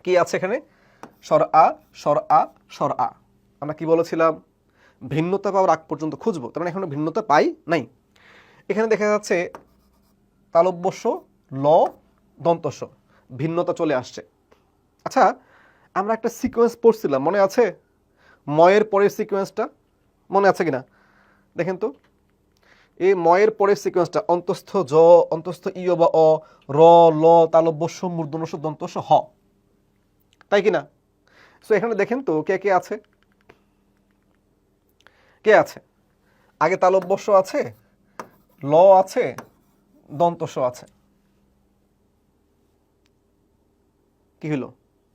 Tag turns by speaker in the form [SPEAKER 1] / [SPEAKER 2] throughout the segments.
[SPEAKER 1] কি আছে এখানে? স্বর আ, স্বর আ, স্বর আ। আমরা কি বলেছিলাম? ভিন্নতা পাওয়ার আগ পর্যন্ত খুঁজবো, তার মানে এখনো ভিন্নতা পাই নাই। এখানে দেখা যাচ্ছে তালব্যস্য, ল, দন্তস্য, ভিন্নতা চলে আসছে। আচ্ছা, আমরা একটা সিকোয়েন্স পড়ছিলাম, মনে আছে? ময়ের পরের সিকোয়েন্সটা মনে আছে কিনা দেখেন তো। এই ময়ের পরের সিকোয়েন্সটা অন্তস্থ জ, অন্তস্থ ইয় বা অ, র, ল, তালব্যস্য, মূর্ধন্যস্য, দন্তস্য, হ, তাই কিনা? সো এখানে দেখেন তো কে কে আছে। কে আছে? আগে তালব্যস্য আছে, ল আছে, দন্তস্য আছে। কি হলো?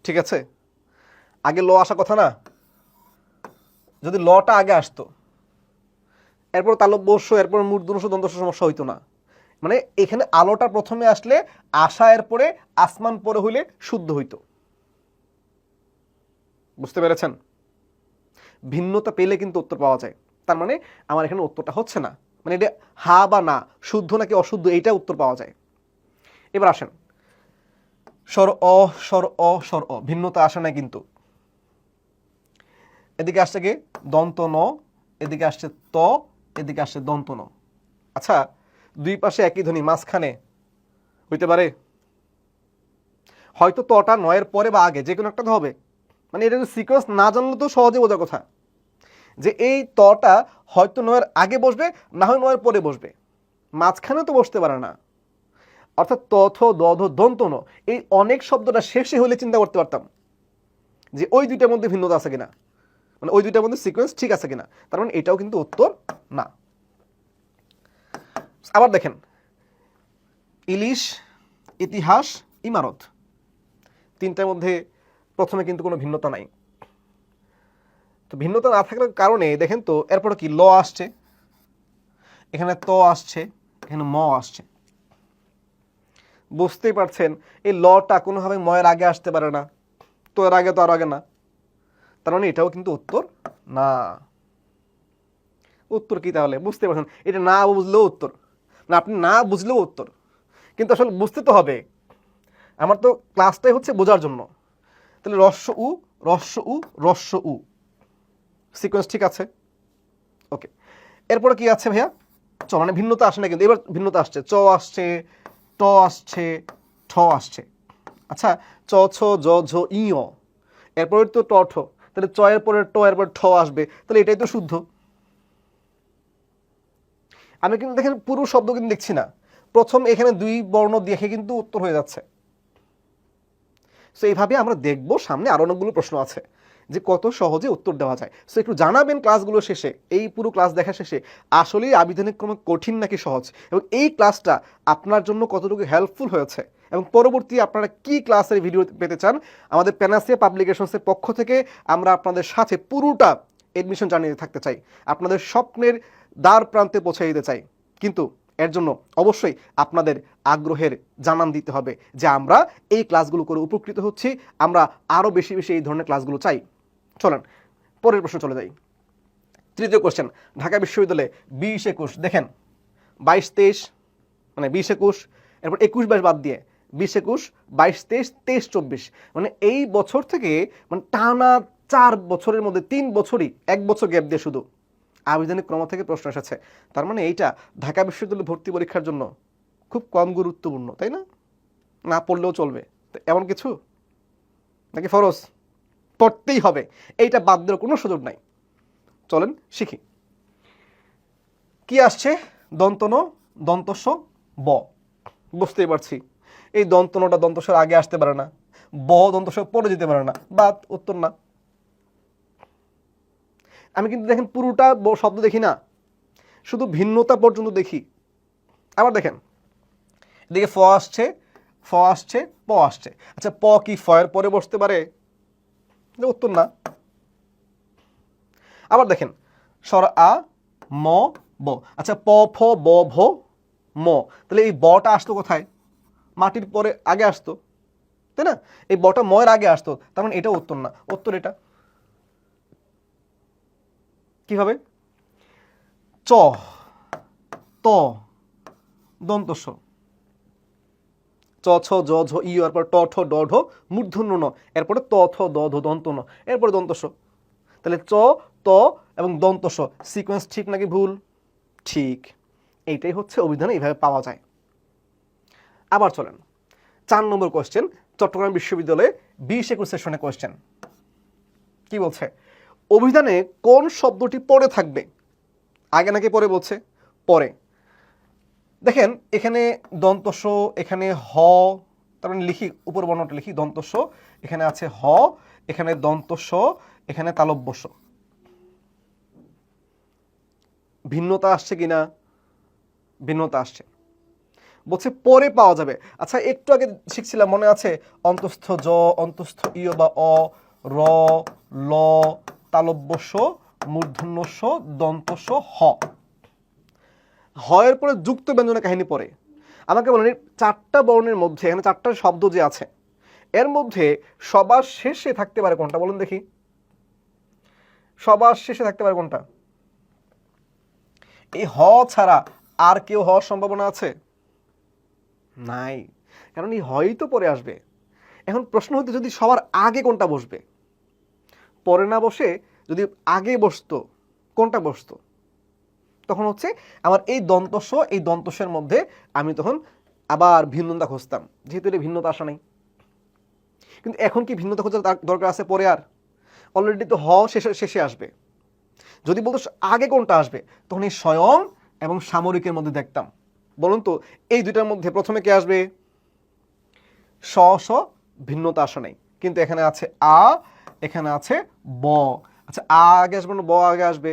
[SPEAKER 1] ঠিক আছে, আগে ল আসা কথা না? যদি লটা আগে আসতো, এরপর তালব্যস্য, এরপর মূর্ধন্যস্য, দন্তস্য, সমস্যা হইতো না। মানে এখানে আলোটা প্রথমে আসলে আশা, এরপরে আসমান পরে হইলে শুদ্ধ হইতো। বুঝতে পেরেছেন? ভিন্নতা পেলে কিন্তু উত্তর পাওয়া যায়। তার মানে আমার এখানে উত্তরটা হচ্ছে না, মানে এটা হা বা না, শুদ্ধ নাকি অশুদ্ধ, এইটা উত্তর পাওয়া যায়। এবার আসেন, স্বর অ, স্বর অ, স্বর অ, ভিন্নতা আসে না কিন্তু। এদিকে আসছে কি? দন্ত ন, এদিকে আসছে ত, এদিকে আসছে দন্ত ন। আচ্ছা, দুই পাশে একই ধ্বনি, মাঝখানে হইতে পারে? হয়তো তটা নয়ের পরে বা আগে, যে কোনো একটা তো হবে। মানে এটা সিকোয়েন্স না জানলে তো সহজে বোঝার কথা যে এই তটা হয়তো নয়ের আগে বসবে, না হয় নয়ের পরে বসবে, মাঝখানে তো বসতে পারে না। অর্থাৎ তথ, দধ, দন্ত ন, এই অনেক শব্দটা শেষে হলে চিন্তা করতে পারতাম যে ওই দুইটার মধ্যে ভিন্নতা আছে কিনা, মানে ওই দুইটার মধ্যে সিকোয়েন্স ঠিক আছে কিনা। তার মানে এটাও কিন্তু উত্তর না। আবার দেখেন, ইলিশ, ইতিহাস, ইমারত, তিনটার মধ্যে প্রথমে কিন্তু কোনো ভিন্নতা নাই। তো ভিন্নতা না থাকার কারণে দেখেন তো এরপরে কি ল আসছে, এখানে ত আসছে, এখানে ম আসছে। বুঝতেই পারছেন এই লটা কোনোভাবে ময়ের আগে আসতে পারে না, তো এর আগে তো আর আগে না। তার মানে এটাও কিন্তু উত্তর না। উত্তর কি তাহলে? বুঝতে পারছেন, এটা না বুঝলেও উত্তর, না আপনি না বুঝলেও উত্তর, কিন্তু আসলে বুঝতে তো হবে। আমার তো ক্লাসটাই হচ্ছে বোঝার জন্য। তাহলে রস্য উ, রস্য উ, রস্য উ, সিকোয়েন্স ঠিক আছে। ওকে, এরপরে কি আছে ভাইয়া? চ, মানে ভিন্নতা আসে না কিন্তু, এবার ভিন্নতা আসছে, চ আসছে, ট আসছে, ঠ আসছে। আচ্ছা, চ, ছ, জ, ঝ, ই, অ, এরপরে তো ট, ঠ, তাহলে চ এর পরে ট, এরপর ঠ আসবে, তাহলে এটাই তো শুদ্ধ। আমি কিন্তু দেখেন পুরো শব্দ কিন্তু দেখছি না, প্রথম এখানে দুই বর্ণ দেখে কিন্তু উত্তর হয়ে যাচ্ছে। সো এইভাবে আমরা দেখবো, সামনে আরো অনেকগুলো প্রশ্ন আছে যে কত সহজে উত্তর দেওয়া যায়। সো একটু জানাবেন ক্লাসগুলো শেষে, এই পুরো ক্লাস দেখা শেষে আসলেই আবিধানিক ক্রমে কঠিন নাকি সহজ, এবং এই ক্লাসটা আপনার জন্য কতটুকু হেল্পফুল হয়েছে, এবং পরবর্তী আপনারা কি ক্লাসের ভিডিও পেতে চান। আমাদের প্যানাসিয়া পাবলিকেশনসের পক্ষ থেকে আমরা আপনাদের সাথে পুরোটা এডমিশন জানিয়ে থাকতে চাই, আপনাদের স্বপ্নের দ্বার প্রান্তে পৌঁছে দিতে চাই। কিন্তু এর জন্য অবশ্যই আপনাদের আগ্রহের জানান দিতে হবে যে আমরা এই ক্লাসগুলো করে উপকৃত হচ্ছি, আমরা আরও বেশি বেশি এই ধরনের ক্লাসগুলো চাই। চলেন পরের প্রশ্ন চলে যাই। তৃতীয় কোশ্চেন, ঢাকা বিশ্ববিদ্যালয়ে 20-21, দেখেন 22-23, মানে 20-21, এরপর 21-22 বাদ দিয়ে 20-21, 22-23, 23-24, মানে এই বছর থেকে মানে টানা 4 বছরের মধ্যে 3 বছরই 1 বছর গ্যাপ দিয়ে শুধু আবিধানিক ক্রম থেকে প্রশ্ন এসেছে। তার মানে এইটা ঢাকা বিশ্ববিদ্যালয় ভর্তি পরীক্ষার জন্য খুব কম গুরুত্বপূর্ণ, তাই না? না পড়লেও চলবে এমন কিছু নাকি ফরজ? পড়তেই হবে, এইটা বাদ দেওয়ার কোনো সুযোগ নাই। চলেন শিখি। কি আসছে? দন্তন, দন্তস্ব, ব। বুঝতেই পারছি এই দন্তনটা দন্তস্বর আগে আসতে পারে না, ব দন্তস্বর পরে যেতে পারে না, বাদ, উত্তর না। আমি কিন্তু দেখেন পুরোটা শব্দ দেখি না, শুধু ভিন্নতা পর্যন্ত দেখি। আবার দেখেন, এদিকে ফ আসছে, ফ আসছে, প আসছে। আচ্ছা, প কি ফ এর পরে বসতে পারে? উত্তর না। আবার দেখেন, স্বর আ, ম, ব। আচ্ছা, প, ফ, ব, ভ, ম, তাহলে এই বটা আসতো কোথায়? মাটির পরে আগে আসতো, তাই না? এই বটা ময়ের আগে আসতো, তার মানে এটা উত্তর না। উত্তর এটা। কিভাবে? চ, ত, দন্তস্ব, চ ছ জ ঝ ই এরপর ট ঠ ড ঢ মূর্ধন্য ন, এরপরে ত থ দ ধ দন্ত ন, এরপরে দন্তস। তাহলে চ ত এবং দন্তস সিকোয়েন্স ঠিক নাকি ভুল? ঠিক। এইটাই হচ্ছে অভিধানে, এইভাবে পাওয়া যায়। আবার চলেন 4 নম্বর কোয়েশ্চেন, চট্টগ্রাম বিশ্ববিদ্যালয়ে 20-21 সেশনে কোয়েশ্চেন কি বলছে? অভিধানে কোন শব্দটি পরে থাকবে? আগে নাকি পরে বলছে? পরে। দেখেন এখানে দন্তস, এখানে হ, তার মানে লিখি উপর বর্ণটা লিখি দন্তস, এখানে আছে হ, এখানে দন্তস, এখানে তালব্যস। ভিন্নতা আসছে কিনা? ভিন্নতা আসছে। বলছে পরে পাওয়া যাবে। আচ্ছা একটু আগে শিখছিলাম মনে আছে, অন্তস্থ জ, অন্তস্থ ইয় বা অ, র, ল, তালব্যস, মূর্ধন্যস, দন্তস, হ। হয়ের পরে যুক্ত ব্যঞ্জনের কাহিনী পড়ে। আমাকে বলেন 4টা বর্ণের মধ্যে, এখানে 4টা শব্দ যে আছে এর মধ্যে সবার শেষে থাকতে পারে কোনটা? বলুন দেখি, সবার শেষে থাকতে পারে কোনটা? এই হ ছাড়া আর কেউ হওয়ার সম্ভাবনা আছে? নাই, কারণ এই হই তো পরে আসবে। এখন প্রশ্ন হতে যদি সবার আগে কোনটা বসবে? পরে না বসে যদি আগে বসতো, কোনটা বসতো? তখন হচ্ছে আমার এই দন্তস্ব, এই দন্তস্বের মধ্যে আমি তখন আবার ভিন্নতা খুঁজতাম, যেহেতু এটা ভিন্নতা আসা নাই। কিন্তু এখন কি ভিন্নতা খোঁজার দরকার আছে পরে? আর অলরেডি তো হ শেষে আসবে। যদি বলতো আগে কোনটা আসবে, তখন এই স্বয়ং এবং সামরিকের মধ্যে দেখতাম। বলুন তো এই দুইটার মধ্যে প্রথমে কে আসবে? স স, ভিন্নতা আসা নাই, কিন্তু এখানে আছে আ, এখানে আছে ব। আচ্ছা আ আগে আসবে না ব আগে আসবে?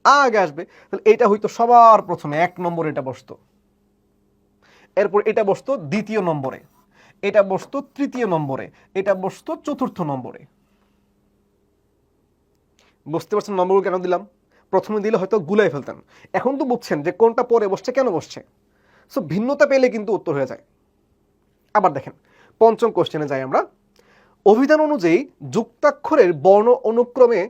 [SPEAKER 1] আগে আসবে। তাহলে এটা হয়তো সবার প্রথমে 1 নম্বরে এটা বসতো, এরপর এটা বসতো 2য় নম্বরে, এটা বসতো 3য় নম্বরে, এটা বসতো 4র্থ নম্বরে। বুঝতে পারছেন নম্বরগুলো কেন দিলাম? প্রথমে দিলে হয়তো গুলাই ফেলতেন, এখন তো বুঝছেন যে কোনটা পরে বসছে, কেন বসছে। সো ভিন্নতা পেলে কিন্তু উত্তর হয়ে যায়। আবার দেখেন 5ম কোশ্চেনে যাই আমরা। অভিধান অনুযায়ী যুক্তাক্ষরের বর্ণ অনুক্রমে